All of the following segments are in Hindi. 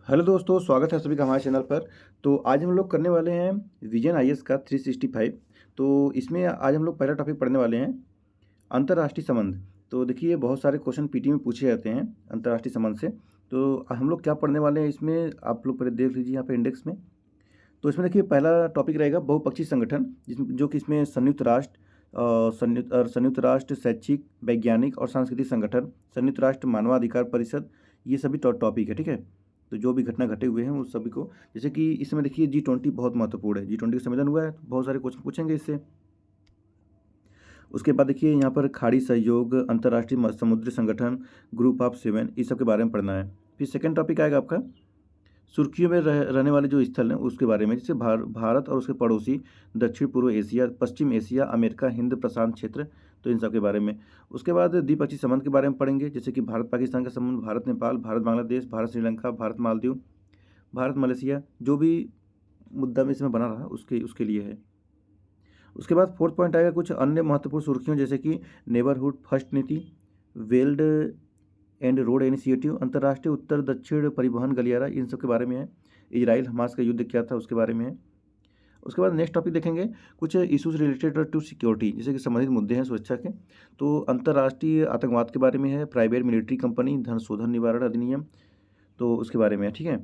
हेलो दोस्तों, स्वागत है सभी का हमारे चैनल पर। तो आज हम लोग करने वाले हैं विजन आईएएस का 365। तो इसमें आज हम लोग पहला टॉपिक पढ़ने वाले हैं अंतर्राष्ट्रीय संबंध। तो देखिए, बहुत सारे क्वेश्चन पीटी में पूछे जाते हैं अंतर्राष्ट्रीय संबंध से। तो हम लोग क्या पढ़ने वाले हैं इसमें, आप लोग पहले देख लीजिए यहाँ पे इंडेक्स में। तो इसमें देखिए, पहला टॉपिक रहेगा बहुपक्षीय संगठन, जिसमें जो कि इसमें संयुक्त राष्ट्र शैक्षिक, वैज्ञानिक और सांस्कृतिक संगठन, संयुक्त राष्ट्र मानवाधिकार परिषद, ये सभी टॉपिक है। ठीक है। तो जो भी घटना घटे हुए हैं उस सभी को, जैसे कि इसमें देखिए G20 बहुत महत्वपूर्ण है। G20 का सम्मेलन हुआ है, तो बहुत सारे क्वेश्चन पूछेंगे इससे। उसके बाद देखिए यहाँ पर खाड़ी सहयोग, अंतर्राष्ट्रीय समुद्री संगठन, ग्रुप ऑफ 7, इस सब के बारे में पढ़ना है। फिर सेकंड टॉपिक आएगा आपका सुर्खियों में रहने वाले जो स्थल हैं उसके बारे में, जैसे भारत और उसके पड़ोसी, दक्षिण पूर्व एशिया, पश्चिम एशिया, अमेरिका, हिंद प्रशांत क्षेत्र, तो इन सब के बारे में। उसके बाद द्विपक्षीय संबंध के बारे में पढ़ेंगे, जैसे कि भारत पाकिस्तान का संबंध, भारत नेपाल, भारत बांग्लादेश, भारत श्रीलंका, भारत मालदीव, भारत मलेशिया, जो भी मुद्दा में इसमें बना रहा उसके लिए है। उसके बाद फोर्थ पॉइंट आएगा कुछ अन्य महत्वपूर्ण सुर्खियों, जैसे कि नेबरहुड फर्स्ट नीति, वेल्ड एंड रोड इनिशिएटिव, अंतर्राष्ट्रीय उत्तर दक्षिण परिवहन गलियारा, इन सब के बारे में है। इजराइल हमास का युद्ध क्या था उसके बारे में है। उसके बाद नेक्स्ट टॉपिक देखेंगे कुछ इश्यूज रिलेटेड टू सिक्योरिटी, जैसे कि संबंधित मुद्दे हैं सुरक्षा के। तो अंतर्राष्ट्रीय आतंकवाद के बारे में है, प्राइवेट मिलिट्री कंपनी, धन शोधन निवारण अधिनियम, तो उसके बारे में है। ठीक है।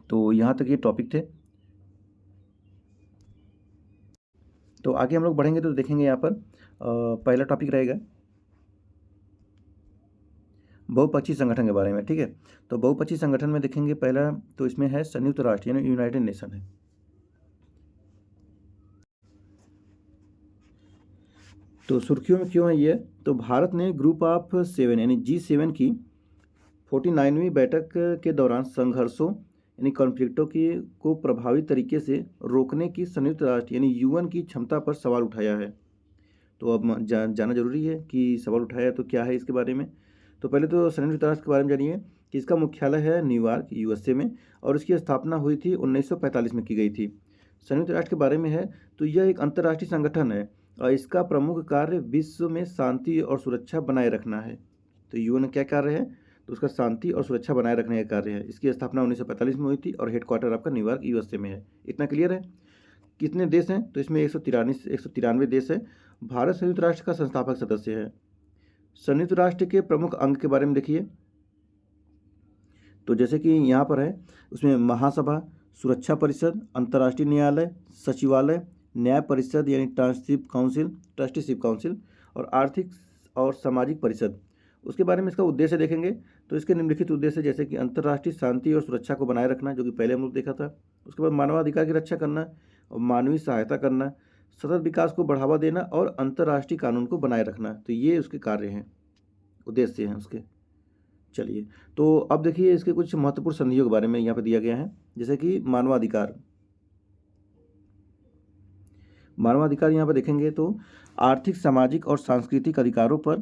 तो यहाँ तक ये टॉपिक थे। तो आगे हम लोग बढ़ेंगे तो देखेंगे यहाँ पर पहला टॉपिक रहेगा बहुपक्षीय संगठन के बारे में। ठीक है। तो बहुपक्षीय संगठन में देखेंगे पहला, तो इसमें है संयुक्त राष्ट्र यानी यूनाइटेड नेशन है। तो सुर्खियों में क्यों है ये, तो भारत ने ग्रुप ऑफ 7 यानी G7 की 49वीं बैठक के दौरान संघर्षों यानी कॉन्फ्लिक्टों को प्रभावी तरीके से रोकने की संयुक्त राष्ट्र यानी यूएन की क्षमता पर सवाल उठाया है। तो अब जाना जरूरी है कि सवाल उठाया तो क्या है इसके बारे में। तो पहले तो संयुक्त राष्ट्र के बारे में जानिए कि इसका मुख्यालय है न्यूयॉर्क यूएसए में, और इसकी स्थापना हुई थी 1945 में की गई थी। संयुक्त राष्ट्र के बारे में है तो यह एक अंतर्राष्ट्रीय संगठन है और इसका प्रमुख कार्य विश्व में शांति और सुरक्षा बनाए रखना है। तो यूएन क्या कार्य है, तो उसका शांति और सुरक्षा बनाए रखने का कार्य है। इसकी स्थापना 1945 में हुई थी और हेडक्वार्टर आपका न्यूयॉर्क यूएसए में है। इतना क्लियर है। कितने देश हैं, तो इसमें 193 देश है। भारत संयुक्त राष्ट्र का संस्थापक सदस्य है। संयुक्त राष्ट्र के प्रमुख अंग के बारे में देखिए, तो जैसे कि यहाँ पर है उसमें महासभा, सुरक्षा परिषद, अंतर्राष्ट्रीय न्यायालय, सचिवालय, न्याय परिषद यानी ट्रस्टीशिप काउंसिल और आर्थिक और सामाजिक परिषद। उसके बारे में इसका उद्देश्य देखेंगे तो इसके निम्नलिखित उद्देश्य, जैसे कि अंतर्राष्ट्रीय शांति और सुरक्षा को बनाए रखना, जो कि पहले हम लोग देखा था। उसके बाद मानवाधिकार की रक्षा करना और मानवीय सहायता करना, सतत विकास को बढ़ावा देना और अंतर्राष्ट्रीय कानून को बनाए रखना। तो ये उसके कार्य हैं, उद्देश्य हैं उसके। चलिए, तो अब देखिए इसके कुछ महत्वपूर्ण संधियों के बारे में यहाँ पर दिया गया है, जैसे कि मानवाधिकार यहाँ पर देखेंगे तो आर्थिक, सामाजिक और सांस्कृतिक अधिकारों पर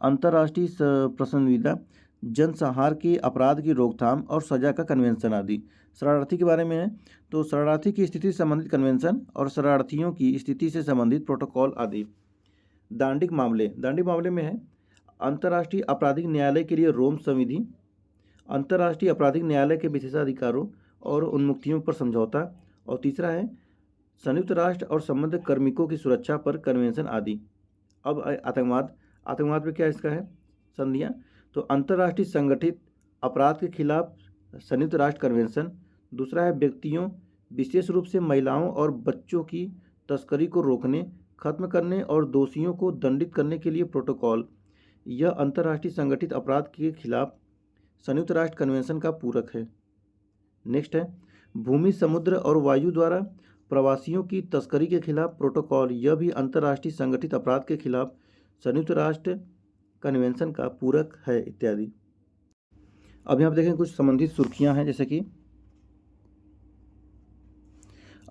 अंतर्राष्ट्रीय पसंदीदा, जनसंहार के अपराध की रोकथाम और सजा का कन्वेंशन आदि। शरणार्थी के बारे में है तो शरणार्थी की स्थिति से संबंधित कन्वेंशन और शरणार्थियों की स्थिति से संबंधित प्रोटोकॉल आदि। दांडिक मामले में है अंतर्राष्ट्रीय आपराधिक न्यायालय के लिए रोम संविधि, अंतर्राष्ट्रीय आपराधिक न्यायालय के विशेषाधिकारों और उन्मुक्तियों पर समझौता, और तीसरा है संयुक्त राष्ट्र और संबद्ध कार्मिकों की सुरक्षा पर कन्वेंशन आदि। अब आतंकवाद में क्या इसका है संधियाँ, तो अंतर्राष्ट्रीय संगठित अपराध के खिलाफ संयुक्त राष्ट्र कन्वेंशन। दूसरा है व्यक्तियों, विशेष रूप से महिलाओं और बच्चों की तस्करी को रोकने, खत्म करने और दोषियों को दंडित करने के लिए प्रोटोकॉल। यह अंतर्राष्ट्रीय संगठित अपराध के खिलाफ संयुक्त राष्ट्र कन्वेंशन का पूरक है। नेक्स्ट है भूमि, समुद्र और वायु द्वारा प्रवासियों की तस्करी के खिलाफ प्रोटोकॉल। यह भी अंतर्राष्ट्रीय संगठित अपराध के खिलाफ संयुक्त राष्ट्र कन्वेंशन का पूरक है, इत्यादि। अब यहाँ पर देखें कुछ संबंधित सुर्खियाँ हैं, जैसे कि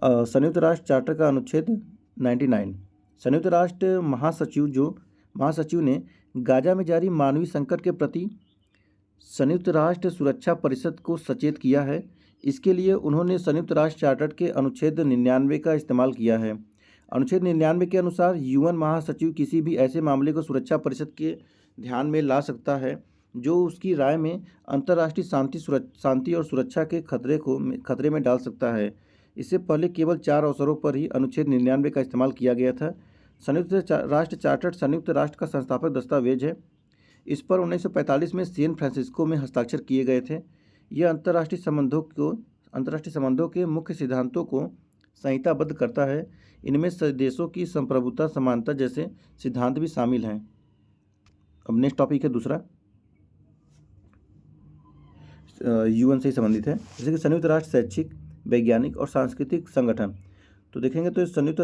संयुक्त राष्ट्र चार्टर का अनुच्छेद 99। संयुक्त राष्ट्र महासचिव ने गाजा में जारी मानवीय संकट के प्रति संयुक्त राष्ट्र सुरक्षा परिषद को सचेत किया है। इसके लिए उन्होंने संयुक्त राष्ट्र चार्टर के अनुच्छेद 99 का इस्तेमाल किया है। अनुच्छेद 99 के अनुसार यूएन महासचिव किसी भी ऐसे मामले को सुरक्षा परिषद के ध्यान में ला सकता है जो उसकी राय में अंतर्राष्ट्रीय शांति और सुरक्षा के खतरे में डाल सकता है। इससे पहले केवल 4 अवसरों पर ही अनुच्छेद 99 का इस्तेमाल किया गया था। राष्ट्र चार्टर संयुक्त राष्ट्र का संस्थापक दस्तावेज है। इस पर 1945 में सैन फ्रांसिस्को में हस्ताक्षर किए गए थे। यह अंतर्राष्ट्रीय संबंधों के मुख्य सिद्धांतों को संहिताबद्ध करता है। इनमें देशों की संप्रभुता, समानता जैसे सिद्धांत भी शामिल हैं। अब नेक्स्ट टॉपिक है दूसरा, यूएन से संबंधित है, जैसे कि संयुक्त राष्ट्र शैक्षिक, वैज्ञानिक और सांस्कृतिक संगठन। तो देखेंगे तो संयुक्त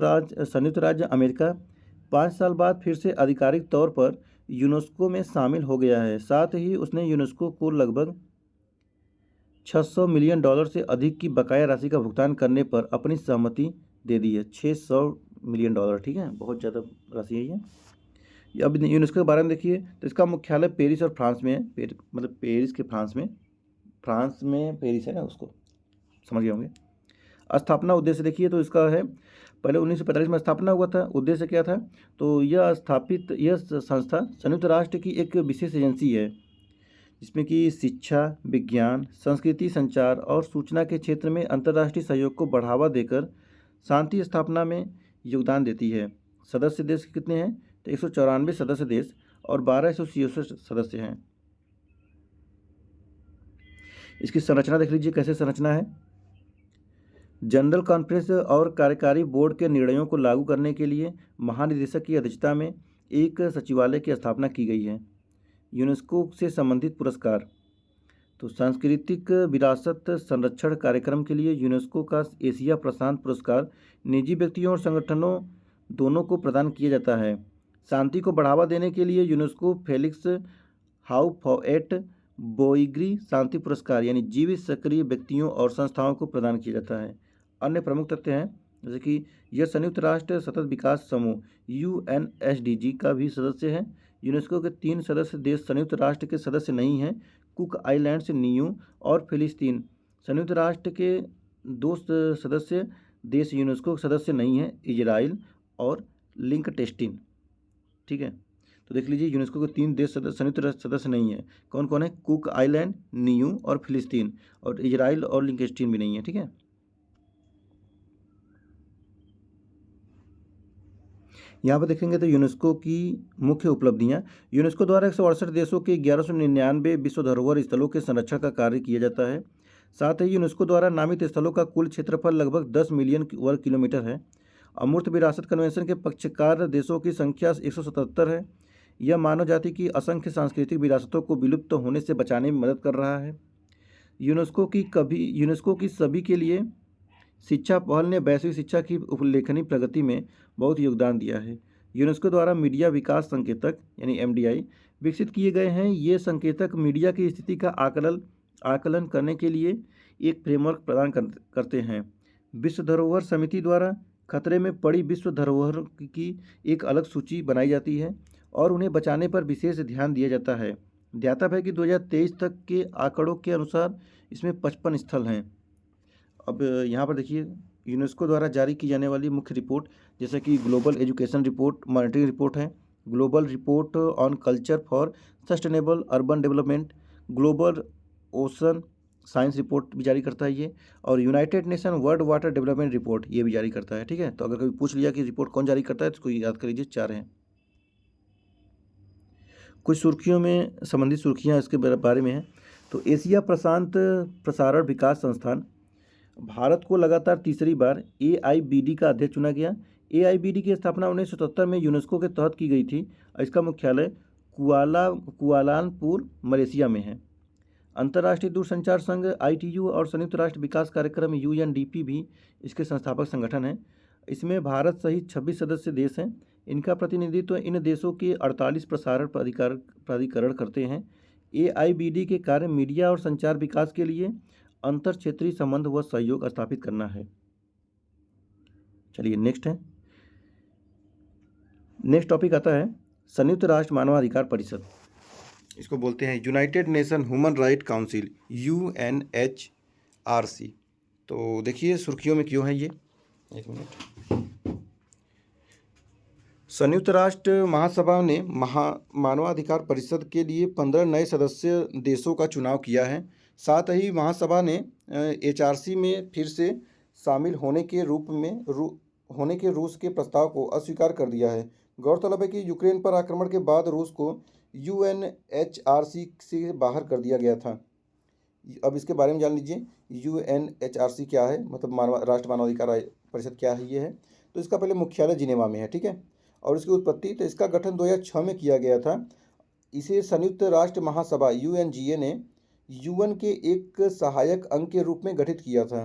राज्य अमेरिका 5 साल बाद फिर से आधिकारिक तौर पर यूनेस्को में शामिल हो गया है। साथ ही उसने यूनेस्को को लगभग $600 मिलियन से अधिक की बकाया राशि का भुगतान करने पर अपनी सहमति दे दी है। $600 मिलियन, ठीक है, बहुत ज़्यादा राशि है ये। अब यूनेस्को के बारे में देखिए तो इसका मुख्यालय पेरिस और फ्रांस में है। मतलब पेरिस के फ्रांस में पेरिस है ना, उसको समझ गए होंगे। स्थापना उद्देश्य देखिए तो इसका है, पहले 1945 में स्थापना हुआ था। उद्देश्य क्या था, तो यह संस्था संयुक्त राष्ट्र की एक विशेष एजेंसी है जिसमें कि शिक्षा, विज्ञान, संस्कृति, संचार और सूचना के क्षेत्र में अंतर्राष्ट्रीय सहयोग को बढ़ावा देकर शांति स्थापना में योगदान देती है। सदस्य देश कितने हैं, तो 194 सदस्य देश और 12 एसोसिएशन सदस्य हैं। इसकी संरचना देख लीजिए कैसे संरचना है। जनरल कॉन्फ्रेंस और कार्यकारी बोर्ड के निर्णयों को लागू करने के लिए महानिदेशक की अध्यक्षता में एक सचिवालय की स्थापना की गई है। यूनेस्को से संबंधित पुरस्कार, तो सांस्कृतिक विरासत संरक्षण कार्यक्रम के लिए यूनेस्को का एशिया प्रशांत पुरस्कार निजी व्यक्तियों और संगठनों दोनों को प्रदान किया जाता है। शांति को बढ़ावा देने के लिए यूनेस्को फेलिक्स हाउफोएट बोइग्री शांति पुरस्कार यानी जीवित सक्रिय व्यक्तियों और संस्थाओं को प्रदान किया जाता है। अन्य प्रमुख तथ्य हैं जैसे कि यह संयुक्त राष्ट्र सतत विकास समूह UNSDG का भी सदस्य है। यूनेस्को के 3 सदस्य देश संयुक्त राष्ट्र के सदस्य नहीं हैं, कुक आइलैंड्स, नियू और फिलिस्तीन। संयुक्त राष्ट्र के 2 सदस्य देश यूनेस्को के सदस्य नहीं हैं, इजराइल और लिंकटेस्टीन। ठीक है, तो देख लीजिए यूनेस्को के 3 देश संयुक्त राष्ट्र सदस्य नहीं है। कौन कौन है, कुक आइलैंड, नियू और फिलिस्तीन, और इजराइल और लिंकटेस्टीन भी नहीं है। ठीक है, यहाँ पर देखेंगे तो यूनेस्को की मुख्य उपलब्धियाँ। यूनेस्को द्वारा 168 देशों के 1199 विश्व धरोहर स्थलों के संरक्षण का कार्य किया जाता है। साथ ही यूनेस्को द्वारा नामित स्थलों का कुल क्षेत्रफल लगभग 10 मिलियन वर्ग किलोमीटर है। अमूर्त विरासत कन्वेंशन के पक्षकार देशों की संख्या 177 है। यह मानव जाति की असंख्य सांस्कृतिक विरासतों को विलुप्त होने से बचाने में मदद कर रहा है। यूनेस्को की सभी के लिए शिक्षा पहल ने वैश्विक शिक्षा की उल्लेखनीय प्रगति में बहुत योगदान दिया है। यूनेस्को द्वारा मीडिया विकास संकेतक यानी MDI विकसित किए गए हैं। ये संकेतक मीडिया की स्थिति का आकलन करने के लिए एक फ्रेमवर्क प्रदान करते हैं। विश्व धरोहर समिति द्वारा खतरे में पड़ी विश्व धरोहर की एक अलग सूची बनाई जाती है और उन्हें बचाने पर विशेष ध्यान दिया जाता है। ज्ञातव्य है कि 2023 तक के आंकड़ों के अनुसार इसमें 55 स्थल हैं। अब यहाँ पर देखिए यूनेस्को द्वारा जारी की जाने वाली मुख्य रिपोर्ट जैसे कि global education report, monitoring report है, global report on culture for sustainable urban development, global ocean science report भी जारी करता है ये, और United Nation World Water Development report ये भी जारी करता है। ठीक है, तो अगर कभी पूछ लिया कि रिपोर्ट कौन जारी करता है तो इसको याद कर लीजिए, 4 हैं। कुछ सुर्खियों में संबंधित सुर्खियाँ इसके बारे में हैं। तो एशिया प्रशांत प्रसारण विकास संस्थान, भारत को लगातार तीसरी बार AIBD का अध्यक्ष चुना गया। AIBD की स्थापना 1977 में यूनेस्को के तहत की गई थी। इसका मुख्यालय कुआलालंपुर मलेशिया में है। अंतर्राष्ट्रीय दूरसंचार संघ ITU और संयुक्त राष्ट्र विकास कार्यक्रम UNDP भी इसके संस्थापक संगठन हैं। इसमें भारत सहित 26 सदस्य देश हैं। इनका प्रतिनिधित्व इन देशों के 48 प्रसारण प्राधिकरण करते हैं। AIBD के कार्य मीडिया और संचार विकास के लिए अंतर क्षेत्रीय संबंध व सहयोग स्थापित करना है। चलिए नेक्स्ट टॉपिक आता है संयुक्त राष्ट्र मानवाधिकार परिषद। इसको बोलते हैं United nation human right council UNHRC। तो देखिए सुर्खियों में क्यों है ये, एक मिनट। संयुक्त राष्ट्र महासभा ने मानवाधिकार परिषद के लिए 15 नए सदस्य देशों का चुनाव किया है। साथ ही महासभा ने एचआरसी में फिर से शामिल होने के रूस के प्रस्ताव को अस्वीकार कर दिया है। गौरतलब है कि यूक्रेन पर आक्रमण के बाद रूस को यूएनएचआरसी से बाहर कर दिया गया था। अब इसके बारे में जान लीजिए, यूएनएचआरसी क्या है, मतलब राष्ट्र मानवाधिकार परिषद क्या है ये है। तो इसका पहले मुख्यालय जिनेवा में है, ठीक है। और इसकी उत्पत्ति, तो इसका गठन 2006 में किया गया था। इसे संयुक्त राष्ट्र महासभा यूएनजीए ने यूएन के एक सहायक अंग के रूप में गठित किया था।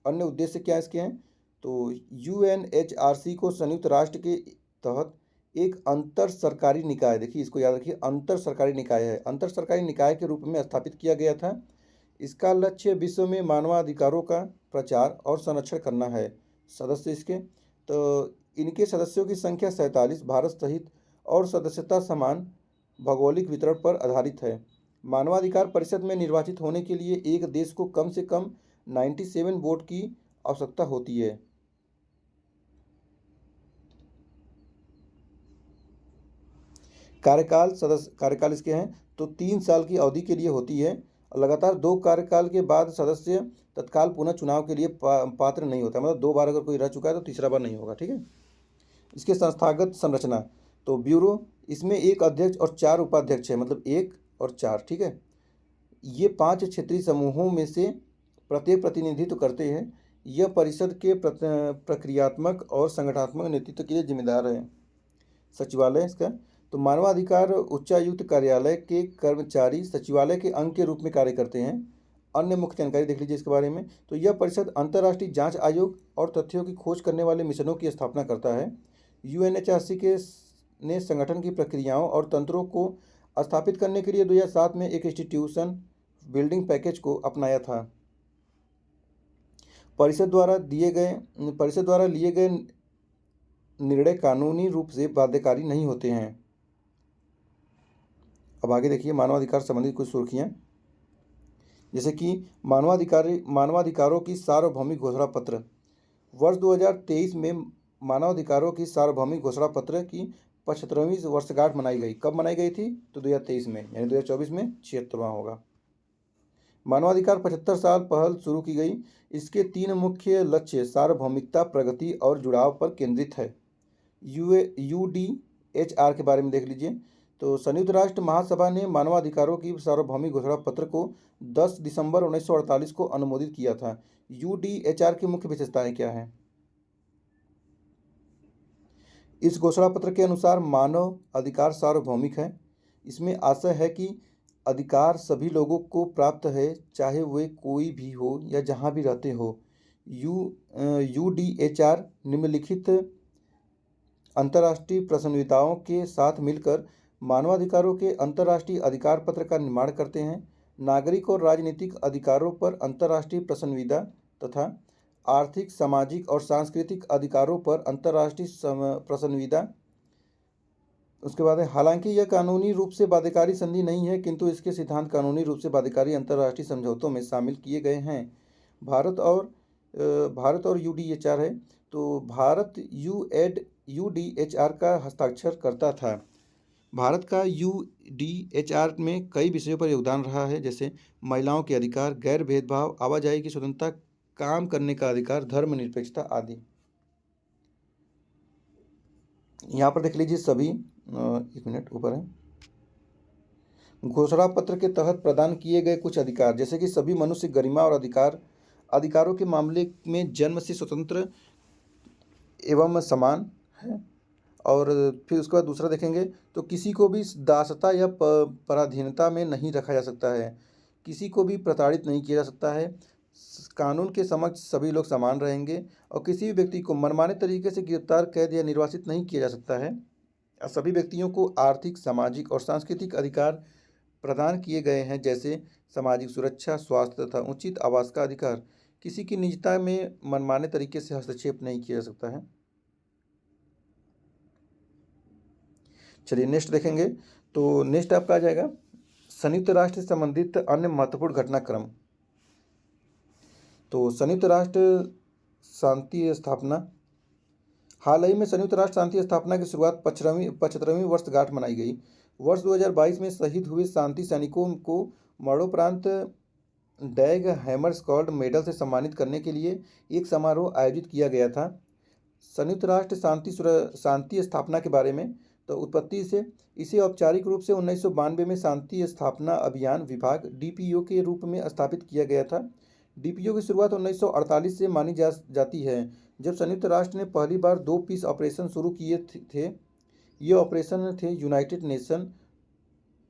अन्य उद्देश्य क्या इसके हैं, तो यूएनएचआरसी को संयुक्त राष्ट्र के तहत एक अंतर सरकारी निकाय, देखिए इसको याद रखिए, अंतर सरकारी निकाय है, अंतर सरकारी निकाय के रूप में स्थापित किया गया था। इसका लक्ष्य विश्व में मानवाधिकारों का प्रचार और संरक्षण करना है। सदस्य इसके, तो इनके सदस्यों की संख्या 47 भारत सहित और सदस्यता समान भौगोलिक वितरण पर आधारित है। मानवाधिकार परिषद में निर्वाचित होने के लिए एक देश को कम से कम 97 वोट की आवश्यकता होती है। कार्यकाल इसके हैं तो 3 साल की अवधि के लिए होती है। लगातार 2 कार्यकाल के बाद सदस्य तत्काल पुनः चुनाव के लिए पात्र नहीं होता, मतलब 2 बार अगर कोई रह चुका है तो तीसरा बार नहीं होगा, ठीक है। इसके संस्थागत संरचना, तो ब्यूरो, इसमें एक अध्यक्ष और 4 उपाध्यक्ष है, मतलब 1 और 4, ठीक है। ये 5 क्षेत्रीय समूहों में से प्रत्येक प्रतिनिधित्व करते हैं। यह परिषद के प्रक्रियात्मक और संगठनात्मक नेतृत्व के लिए जिम्मेदार है। सचिवालय इसका, तो मानवाधिकार उच्चायुक्त कार्यालय के कर्मचारी सचिवालय के अंग के रूप में कार्य करते हैं। अन्य मुख्य जानकारी देख लीजिए इसके बारे में, तो यह परिषद अंतर्राष्ट्रीय जांच आयोग और तथ्यों की खोज करने वाले मिशनों की स्थापना करता है। यूएनएचआरसी ने संगठन की प्रक्रियाओं और तंत्रों को स्थापित करने के लिए 2007 में एक इंस्टीट्यूशन बिल्डिंग पैकेज को अपनाया था। परिषद द्वारा लिए गए निर्णय कानूनी रूप से बाध्यकारी नहीं होते हैं। अब आगे देखिए मानवाधिकार संबंधी कुछ सुर्खियां, जैसे कि मानवाधिकारों की सार्वभौमिक घोषणा पत्र। वर्ष 2023 में मानवाधिकारों की सार्वभौमिक घोषणा पत्र की 75वीं वर्षगांठ मनाई गई। कब मनाई गई थी, तो 2023 में, यानी 2024 में 76वां होगा। मानवाधिकार 75 साल पहल शुरू की गई। इसके 3 मुख्य लक्ष्य सार्वभौमिकता, प्रगति और जुड़ाव पर केंद्रित है। यूडीएचआर के बारे में देख लीजिए, तो संयुक्त राष्ट्र महासभा ने मानवाधिकारों की सार्वभौमिक घोषणा पत्र को 10 दिसंबर 1948 को अनुमोदित किया था। यूडीएचआर की मुख्य विशेषताएं क्या हैं? इस घोषणा पत्र के अनुसार मानव अधिकार सार्वभौमिक है। इसमें आशय है कि अधिकार सभी लोगों को प्राप्त है, चाहे वे कोई भी हो या जहां भी रहते हो। यूडीएचआर निम्नलिखित अंतर्राष्ट्रीय प्रसंविधाओं के साथ मिलकर मानवाधिकारों के अंतर्राष्ट्रीय अधिकार पत्र का निर्माण करते हैं। नागरिक और राजनीतिक अधिकारों पर अंतर्राष्ट्रीय प्रसंविधा तथा आर्थिक, सामाजिक और सांस्कृतिक अधिकारों पर अंतर्राष्ट्रीय प्रसंविधा। उसके बाद है, हालांकि यह कानूनी रूप से बाध्यकारी संधि नहीं है, किंतु इसके सिद्धांत कानूनी रूप से बाध्यकारी अंतर्राष्ट्रीय समझौतों में शामिल किए गए हैं। भारत और यूडीएचआर है, तो भारत यूडीएचआर का हस्ताक्षर करता था। भारत का यूडीएचआर में कई विषयों पर योगदान रहा है, जैसे महिलाओं के अधिकार, गैर भेदभाव, आवाजाही की स्वतंत्रता, काम करने का अधिकार, धर्मनिरपेक्षता आदि। यहाँ पर देख लीजिए सभी, एक मिनट ऊपर है, घोषणा पत्र के तहत प्रदान किए गए कुछ अधिकार, जैसे कि सभी मनुष्य गरिमा और अधिकारों के मामले में जन्म से स्वतंत्र एवं समान है। और फिर उसके बाद दूसरा देखेंगे, तो किसी को भी दासता या पराधीनता में नहीं रखा जा सकता है, किसी को भी प्रताड़ित नहीं किया जा सकता है, कानून के समक्ष सभी लोग समान रहेंगे और किसी भी व्यक्ति को मनमाने तरीके से गिरफ्तार, कैद या निर्वासित नहीं किया जा सकता है। सभी व्यक्तियों को आर्थिक, सामाजिक और सांस्कृतिक अधिकार प्रदान किए गए हैं, जैसे सामाजिक सुरक्षा, स्वास्थ्य तथा उचित आवास का अधिकार। किसी की निजता में मनमाने तरीके से हस्तक्षेप नहीं किया जा सकता है। चलिए नेक्स्ट देखेंगे, तो नेक्स्ट आपका आ जाएगा संयुक्त राष्ट्र से संबंधित अन्य महत्वपूर्ण घटनाक्रम। तो संयुक्त राष्ट्र शांति स्थापना, हाल ही में संयुक्त राष्ट्र शांति स्थापना की शुरुआत 75वीं वर्षगांठ मनाई गई। वर्ष 2022 में शहीद हुए शांति सैनिकों को मरणोपरांत डैग हैमरस्कॉल्ड मेडल से सम्मानित करने के लिए एक समारोह आयोजित किया गया था। संयुक्त राष्ट्र शांति स्थापना के बारे में तो उत्पत्ति से इसे औपचारिक रूप से 1992 में शांति स्थापना अभियान विभाग डीपीओ के रूप में स्थापित किया गया था। डीपीओ की शुरुआत 1948 से मानी जाती है, जब संयुक्त राष्ट्र ने पहली बार 2 पीस ऑपरेशन शुरू किए थे। ये ऑपरेशन थे यूनाइटेड नेशन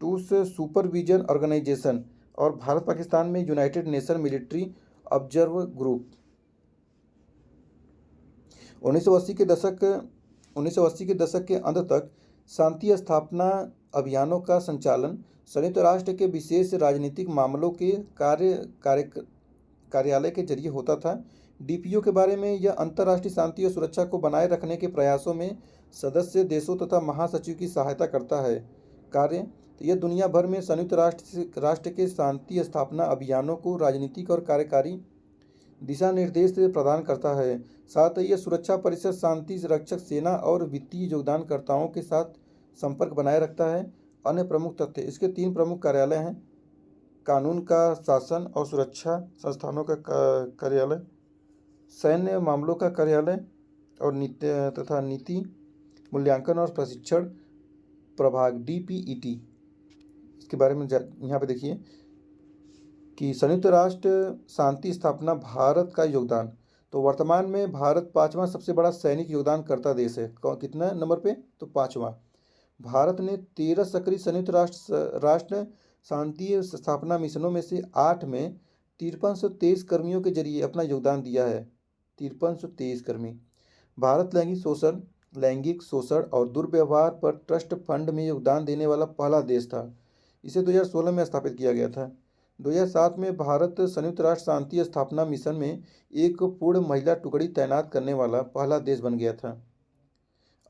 टूस सुपरविजन ऑर्गेनाइजेशन और भारत पाकिस्तान में United nation military observe group. 1980 के दशक के अंत तक शांति स्थापना अभियानों का संचालन संयुक्त राष्ट्र के विशेष राजनीतिक मामलों के कार्यालय के जरिए होता था। डीपीओ के बारे में यह अंतर्राष्ट्रीय शांति और सुरक्षा को बनाए रखने के प्रयासों में सदस्य देशों तथा महासचिव की सहायता करता है। कार्य यह दुनिया भर में संयुक्त राष्ट्र के शांति स्थापना अभियानों को राजनीतिक और कार्यकारी दिशा निर्देश प्रदान करता है। साथ ही यह सुरक्षा परिषद, शांति रक्षक सेना और वित्तीय योगदानकर्ताओं के साथ संपर्क बनाए रखता है। अन्य प्रमुख तथ्य, इसके 3 प्रमुख कार्यालय हैं: कानून का शासन और सुरक्षा संस्थानों का कार्यालय, सैन्य मामलों का कार्यालय और नीति मूल्यांकन और प्रशिक्षण प्रभाग डीपीईटी। इसके बारे में यहाँ पे देखिए कि संयुक्त राष्ट्र शांति स्थापना भारत का योगदान। तो वर्तमान में भारत 5वां सबसे बड़ा सैनिक योगदानकर्ता देश है। कितना नंबर पे? तो 5वां। भारत ने 13 सक्रिय संयुक्त राष्ट्र शांति स्थापना मिशनों में से 8 में 5323 कर्मियों के जरिए अपना योगदान दिया है। 5323 कर्मी। भारत लैंगिक शोषण और दुर्व्यवहार पर ट्रस्ट फंड में योगदान देने वाला पहला देश था। इसे 2016 में स्थापित किया गया था। 2007 में भारत संयुक्त राष्ट्र शांति स्थापना मिशन में एक पूर्ण महिला टुकड़ी तैनात करने वाला पहला देश बन गया था।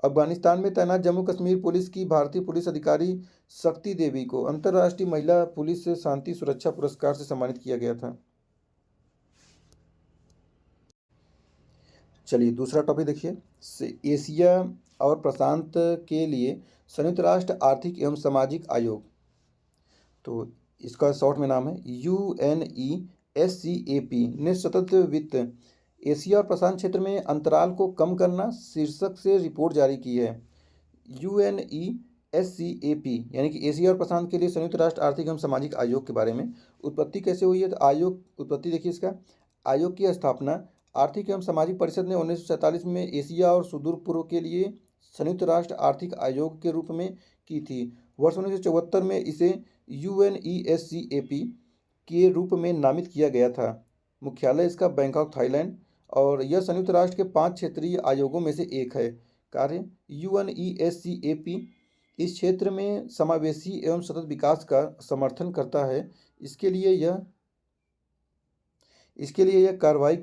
अफगानिस्तान में तैनात जम्मू कश्मीर पुलिस की भारतीय पुलिस अधिकारी शक्ति देवी को अंतर्राष्ट्रीय महिला पुलिस शांति सुरक्षा पुरस्कार से सम्मानित किया गया था। चलिए दूसरा टॉपिक देखिए, एशिया और प्रशांत के लिए संयुक्त राष्ट्र आर्थिक एवं सामाजिक आयोग। तो इसका शॉर्ट में नाम है UNESCAP ने सतत वित्त एशिया और प्रशांत क्षेत्र में अंतराल को कम करना शीर्षक से रिपोर्ट जारी की है। UNESCAP यानी कि एशिया और प्रशांत के लिए संयुक्त राष्ट्र आर्थिक एवं सामाजिक आयोग के बारे में उत्पत्ति कैसे हुई है। तो आयोग उत्पत्ति देखिए इसका। आयोग की स्थापना आर्थिक एवं सामाजिक परिषद ने 1947 में एशिया और सुदूर पूर्व के लिए संयुक्त राष्ट्र आर्थिक आयोग के रूप में की थी। वर्ष 1974 में इसे UNESCAP के रूप में नामित किया गया था। मुख्यालय इसका बैंकॉक, थाईलैंड, और यह संयुक्त राष्ट्र के 5 क्षेत्रीय आयोगों में से एक है। कार्य UNESCAP इस क्षेत्र में समावेशी एवं सतत विकास का समर्थन करता है। इसके लिए यह कार्रवाई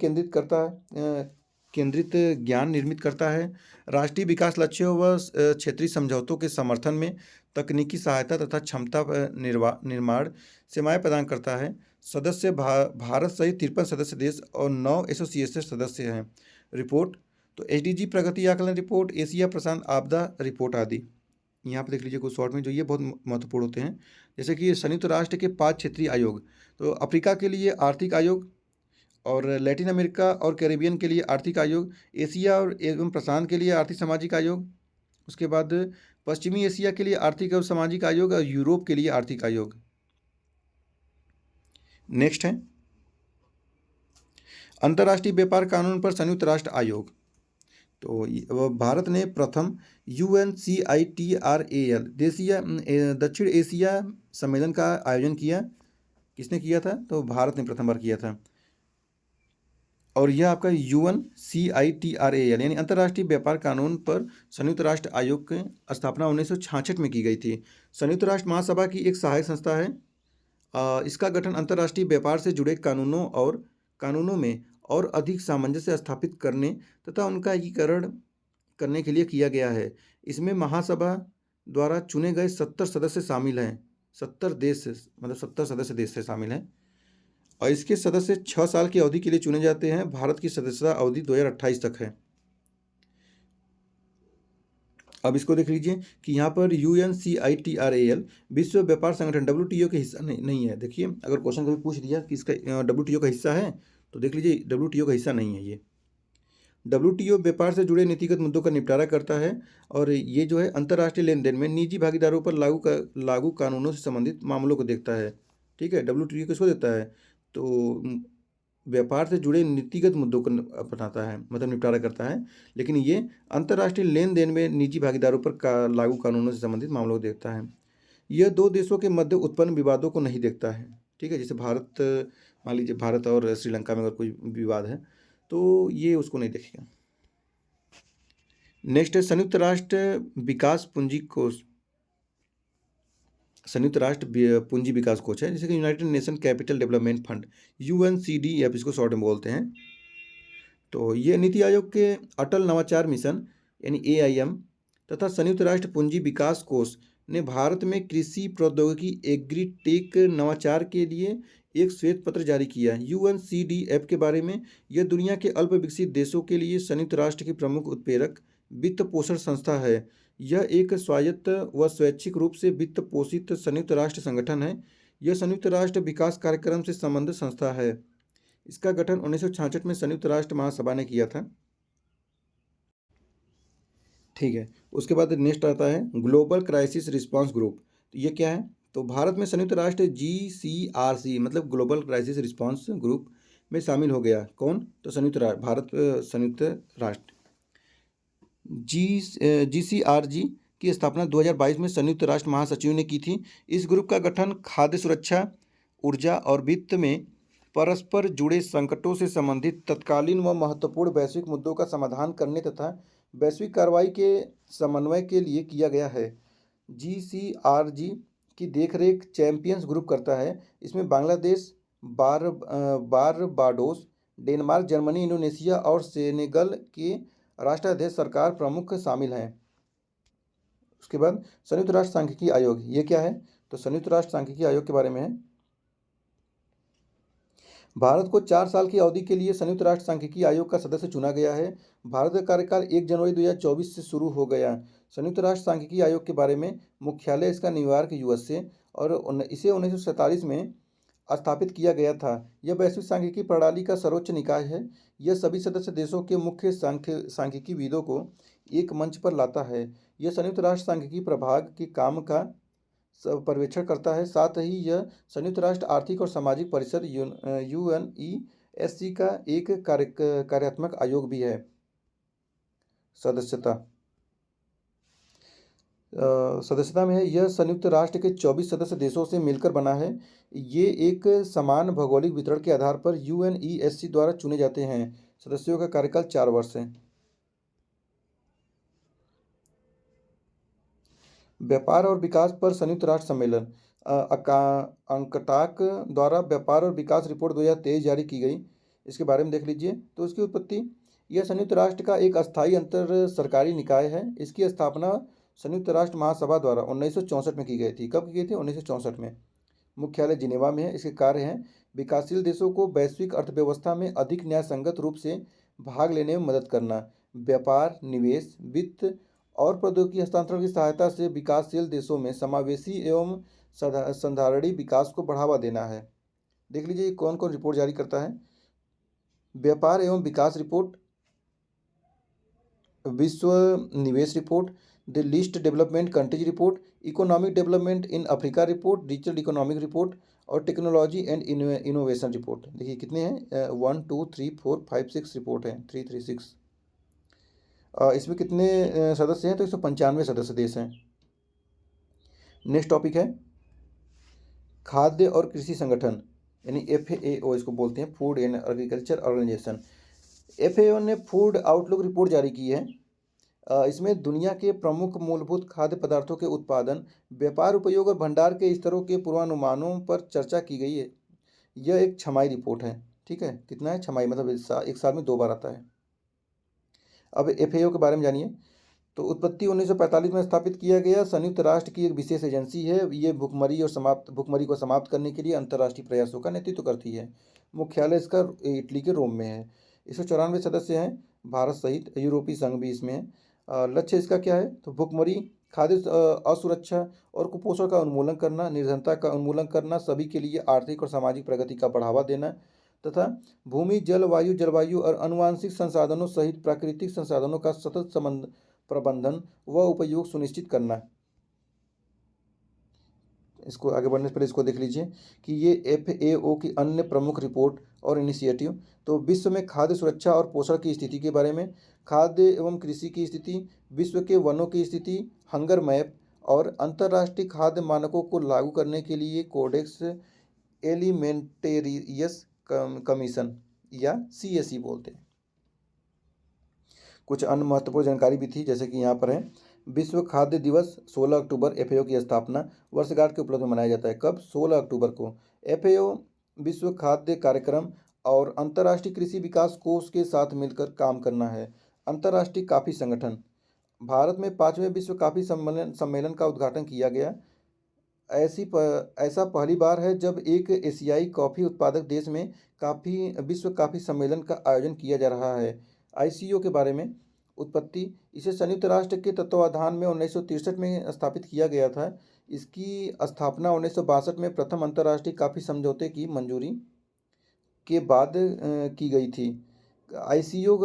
केंद्रित ज्ञान निर्मित करता है, राष्ट्रीय विकास लक्ष्यों व क्षेत्रीय समझौतों के समर्थन में तकनीकी सहायता तथा क्षमता निर्माण सेवाएं प्रदान करता है। सदस्य भारत सहित 53 सदस्य देश और 9 एसोसिएशन सदस्य हैं। रिपोर्ट तो SDG प्रगति आकलन रिपोर्ट, एशिया प्रशांत आपदा रिपोर्ट आदि। यहाँ पर देख लीजिए कुछ शॉर्ट में जो ये बहुत महत्वपूर्ण होते हैं, जैसे कि संयुक्त राष्ट्र के 5 क्षेत्रीय आयोग। तो अफ्रीका के लिए आर्थिक आयोग और लैटिन अमेरिका और कैरेबियन के लिए आर्थिक आयोग, एशिया और एवं प्रशांत के लिए आर्थिक सामाजिक आयोग, उसके बाद पश्चिमी एशिया के लिए आर्थिक और सामाजिक आयोग और यूरोप के लिए आर्थिक आयोग। नेक्स्ट है अंतर्राष्ट्रीय व्यापार कानून पर संयुक्त राष्ट्र आयोग। तो भारत ने प्रथम UNCITRAL दक्षिण एशिया सम्मेलन का आयोजन किया। किसने किया था? तो भारत ने प्रथम बार किया था। और यह आपका UNCITRAL यानी अंतर्राष्ट्रीय व्यापार कानून पर संयुक्त राष्ट्र आयोग की स्थापना 1966 में की गई थी। संयुक्त राष्ट्र महासभा की एक सहायक संस्था है। इसका गठन अंतर्राष्ट्रीय व्यापार से जुड़े कानूनों में और अधिक सामंजस्य स्थापित करने तथा उनका एकीकरण करने के लिए किया गया है। इसमें महासभा द्वारा चुने गए 70 सदस्य शामिल हैं। 70 देश मतलब 70 सदस्य देश से शामिल हैं और इसके सदस्य 6 साल की अवधि के लिए चुने जाते हैं। भारत की सदस्यता अवधि 2028 तक है। अब इसको देख लीजिए कि यहाँ पर UNCITRAL विश्व व्यापार संगठन WTO के हिस्सा नहीं है। देखिए अगर क्वेश्चन कभी पूछ दिया कि इसका WTO का हिस्सा है तो देख लीजिए WTO का हिस्सा नहीं है ये। WTO व्यापार से जुड़े नीतिगत मुद्दों का निपटारा करता है और ये जो है अंतर्राष्ट्रीय लेन देन में निजी भागीदारों पर लागू कानूनों से संबंधित मामलों को देखता है। ठीक है, WTO किसको देता है? तो व्यापार से जुड़े नीतिगत मुद्दों को अपनाता है, मतलब निपटारा करता है, लेकिन ये अंतर्राष्ट्रीय लेन देन में निजी भागीदारों पर लागू कानूनों से संबंधित मामलों को देखता है। यह दो देशों के मध्य उत्पन्न विवादों को नहीं देखता है। ठीक है, जैसे भारत, मान लीजिए भारत और श्रीलंका में अगर कोई विवाद है तो ये उसको नहीं देखेगा। नेक्स्ट है संयुक्त राष्ट्र विकास पूंजी कोष। संयुक्त राष्ट्र पूंजी विकास कोष है, जैसे कि United nation capital development fund, UNCDF इसको शॉर्ट में बोलते हैं। तो ये नीति आयोग के अटल नवाचार मिशन यानी AIM तथा संयुक्त राष्ट्र पूंजी विकास कोष ने भारत में कृषि प्रौद्योगिकी एग्रीटेक नवाचार के लिए एक श्वेत पत्र जारी किया। UNCDF के बारे में, यह दुनिया के अल्प विकसित देशों के लिए संयुक्त राष्ट्र की प्रमुख उत्प्रेरक वित्त पोषण संस्था है। यह एक स्वायत्त व स्वैच्छिक रूप से वित्त पोषित संयुक्त राष्ट्र संगठन है। यह संयुक्त राष्ट्र विकास कार्यक्रम से संबंधित संस्था है। इसका गठन 1966 में संयुक्त राष्ट्र महासभा ने किया था। ठीक है, उसके बाद नेक्स्ट आता है ग्लोबल क्राइसिस रिस्पांस ग्रुप। तो ये क्या है? तो भारत में संयुक्त राष्ट्र GCRC मतलब ग्लोबल क्राइसिस रिस्पांस ग्रुप में शामिल हो गया। कौन? तो संयुक्त राष्ट्र, भारत संयुक्त राष्ट्र। GCRG की स्थापना 2022 में संयुक्त राष्ट्र महासचिव ने की थी। इस ग्रुप का गठन खाद्य सुरक्षा, ऊर्जा और वित्त में परस्पर जुड़े संकटों से संबंधित तत्कालीन व महत्वपूर्ण वैश्विक मुद्दों का समाधान करने तथा वैश्विक कार्रवाई के समन्वय के लिए किया गया है। GCRG की देखरेख चैंपियंस ग्रुप करता है। इसमें Bangladesh, Barbados, Denmark, Germany, Indonesia और सेनेगल के राष्ट्राध्यक्ष सरकार प्रमुख शामिल हैं। उसके बाद संयुक्त राष्ट्र सांख्यिकी आयोग, ये क्या है? तो संयुक्त राष्ट्र सांख्यिकी आयोग के बारे में है। भारत को 4 साल की अवधि के लिए संयुक्त राष्ट्र सांख्यिकी आयोग का सदस्य चुना गया है। भारत का कार्यकाल 1 जनवरी 2024 से शुरू हो गया। संयुक्त राष्ट्र सांख्यिकी आयोग के बारे में, मुख्यालय इसका न्यूयॉर्क USA और इसे 1947 में स्थापित किया गया था। यह वैश्विक सांख्यिकी प्रणाली का सर्वोच्च निकाय है। यह सभी सदस्य देशों के मुख्य सांख्यिकीविदों को एक मंच पर लाता है। यह संयुक्त राष्ट्र सांख्यिकी प्रभाग के काम का पर्यवेक्षण करता है। साथ ही यह संयुक्त राष्ट्र आर्थिक और सामाजिक परिषद UNESC का एक कार्यात्मक आयोग भी है। सदस्यता में है, यह संयुक्त राष्ट्र के 24 सदस्य देशों से मिलकर बना है। ये एक समान भौगोलिक वितरण के आधार पर UNESC द्वारा चुने जाते हैं। सदस्यों का कार्यकाल 4 वर्ष है। व्यापार और विकास पर संयुक्त राष्ट्र सम्मेलन, अंकटाक द्वारा व्यापार और विकास रिपोर्ट 2023 जारी की गई। इसके बारे में देख लीजिए। तो इसकी उत्पत्ति, यह संयुक्त राष्ट्र का एक अस्थायी अंतर सरकारी निकाय है। इसकी स्थापना संयुक्त राष्ट्र महासभा द्वारा 1964 में की गई थी। कब की गई थी? 1964 में। मुख्यालय जिनेवा में है। इसके कार्य हैं विकासशील देशों को वैश्विक अर्थव्यवस्था में अधिक न्यायसंगत रूप से भाग लेने में मदद करना, व्यापार, निवेश, वित्त और प्रौद्योगिकी हस्तांतरण की सहायता से विकासशील देशों में समावेशी एवं संधारणीय विकास को बढ़ावा देना है। देख लीजिए कौन कौन रिपोर्ट जारी करता है। व्यापार एवं विकास रिपोर्ट, विश्व निवेश report, the list development countries report, economic development in Africa report, digital economic report और टेक्नोलॉजी एंड इनोवेशन रिपोर्ट। देखिए कितने हैं? 1 2 3 4 5 6 रिपोर्ट हैं, 336। इसमें कितने सदस्य हैं? तो 195 सदस्य देश हैं। नेक्स्ट टॉपिक है खाद्य और कृषि संगठन यानी FAO इसको बोलते हैं, food and agriculture organization. FAO ने फूड आउटलुक रिपोर्ट जारी की है। इसमें दुनिया के प्रमुख मूलभूत खाद्य पदार्थों के उत्पादन, व्यापार, उपयोग और भंडार के स्तरों के पूर्वानुमानों पर चर्चा की गई है। यह एक छमाही रिपोर्ट है। ठीक है, कितना है? छमाही, मतलब एक साल में 2 बार आता है। अब FAO के बारे में जानिए। तो उत्पत्ति 1945 में स्थापित किया गया संयुक्त राष्ट्र की एक विशेष एजेंसी है। ये भुखमरी को समाप्त करने के लिए अंतर्राष्ट्रीय प्रयासों का नेतृत्व करती है। मुख्यालय इसका इटली के रोम में है। 194 सदस्य हैं, भारत सहित। यूरोपीय संघ भी इसमें है। लक्ष्य इसका क्या है? तो भुखमरी, खाद्य असुरक्षा और कुपोषण का उन्मूलन करना, निर्धनता का उन्मूलन करना, सभी के लिए आर्थिक और सामाजिक प्रगति का बढ़ावा देना तथा भूमि, जलवायु और आनुवांशिक संसाधनों सहित प्राकृतिक संसाधनों का सतत प्रबंधन व उपयोग सुनिश्चित करना। इसको आगे बढ़ने से पहले इसको देख लीजिए कि ये FAO की अन्य प्रमुख रिपोर्ट और इनिशिएटिव। तो विश्व में खाद्य सुरक्षा और पोषण की स्थिति के बारे में, खाद्य एवं कृषि की स्थिति, विश्व के वनों की स्थिति, हंगर मैप और अंतर्राष्ट्रीय खाद्य मानकों को लागू करने के लिए कोडेक्स एलिमेंटेरियस कमीशन या CSE बोलते हैं। कुछ अन्य महत्वपूर्ण जानकारी भी थी, जैसे कि यहाँ पर है विश्व खाद्य दिवस 16 अक्टूबर FAO की स्थापना वर्षगांठ के उपलक्ष्य में मनाया जाता है। कब? 16 अक्टूबर को। FAO विश्व खाद्य कार्यक्रम और अंतर्राष्ट्रीय कृषि विकास कोष के साथ मिलकर काम करना है। अंतर्राष्ट्रीय कॉफी संगठन, भारत में 5वें विश्व कॉफी सम्मेलन का उद्घाटन किया गया। ऐसा पहली बार है जब एक एशियाई कॉफ़ी उत्पादक देश में विश्व कॉफ़ी सम्मेलन का आयोजन किया जा रहा है। ICO के बारे में उत्पत्ति, इसे संयुक्त राष्ट्र के तत्वावधान में 1963 में स्थापित किया गया था। इसकी स्थापना 1962 में प्रथम अंतर्राष्ट्रीय कॉफ़ी समझौते की मंजूरी के बाद की गई थी। ICO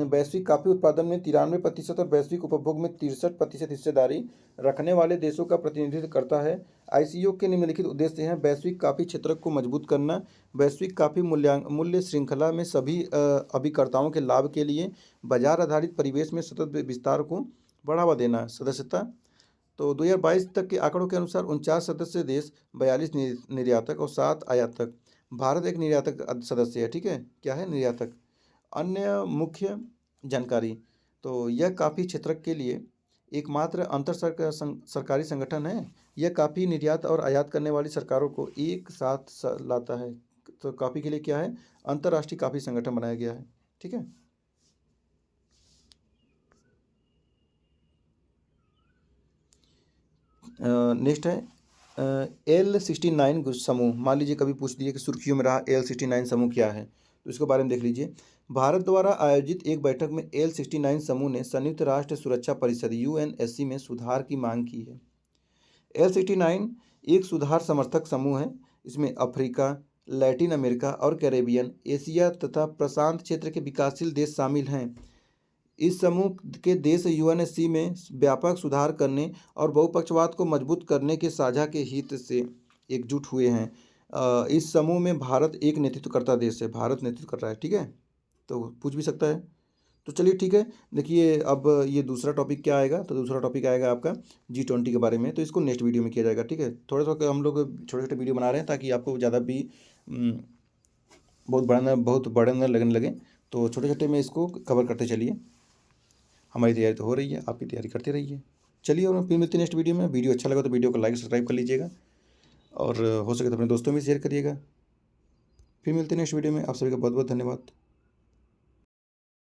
वैश्विक कॉफ़ी उत्पादन में 93% और वैश्विक उपभोग में 63% हिस्सेदारी रखने वाले देशों का प्रतिनिधित्व करता है। ICO के निम्नलिखित उद्देश्य हैं: वैश्विक कॉफ़ी क्षेत्र को मजबूत करना, वैश्विक कॉफ़ी मूल्य श्रृंखला में सभी अभिकर्ताओं के लाभ के लिए बाजार आधारित परिवेश में सतत विस्तार को बढ़ावा देना। सदस्यता, तो 2022 तक के आंकड़ों के अनुसार 49 सदस्य देश, 42 निर्यातक और 7 आयातक। भारत एक निर्यातक सदस्य है, ठीक है, क्या है? निर्यातक। अन्य मुख्य जानकारी, तो यह कॉफ़ी क्षेत्र के लिए एकमात्र सरकारी संगठन है। यह कॉफ़ी निर्यात और आयात करने वाली सरकारों को एक साथ लाता है। तो कॉफ़ी के लिए क्या है? अंतर्राष्ट्रीय कॉफ़ी संगठन बनाया गया है, ठीक है। नेक्स्ट है L69 समूह। मान लीजिए कभी पूछ दिए कि सुर्खियों में रहा L69 समूह क्या है, तो इसके बारे में देख लीजिए। भारत द्वारा आयोजित एक बैठक में L69 समूह ने संयुक्त राष्ट्र सुरक्षा परिषद UNSC में सुधार की मांग की है। L69 एक सुधार समर्थक समूह है। इसमें अफ्रीका, लैटिन अमेरिका और कैरेबियन, एशिया तथा प्रशांत क्षेत्र के विकासशील देश शामिल हैं। इस समूह के देश UNSC में व्यापक सुधार करने और बहुपक्षवाद को मजबूत करने के साझा के हित से एकजुट हुए हैं। इस समूह में भारत एक नेतृत्वकर्ता देश है, भारत नेतृत्व कर रहा है, ठीक है। तो पूछ भी सकता है। तो चलिए ठीक है, देखिए अब ये दूसरा टॉपिक क्या आएगा, तो दूसरा टॉपिक आएगा आपका G20 के बारे में। तो इसको नेक्स्ट वीडियो में किया जाएगा, ठीक है। थोड़ा सा हम लोग छोटे छोटे वीडियो बना रहे हैं ताकि आपको ज़्यादा भी बहुत बड़ा न लगने लगे। तो छोटे छोटे में इसको कवर करते चलिए। हमारी तैयारी तो हो रही है, आप भी तैयारी करते रहिए। चलिए, और फिर मिलते हैं नेक्स्ट वीडियो में। वीडियो अच्छा लगा तो वीडियो को लाइक सब्सक्राइब कर लीजिएगा और हो सके तो अपने दोस्तों में शेयर करिएगा। फिर मिलते हैं नेक्स्ट वीडियो में। आप सभी का बहुत बहुत धन्यवाद।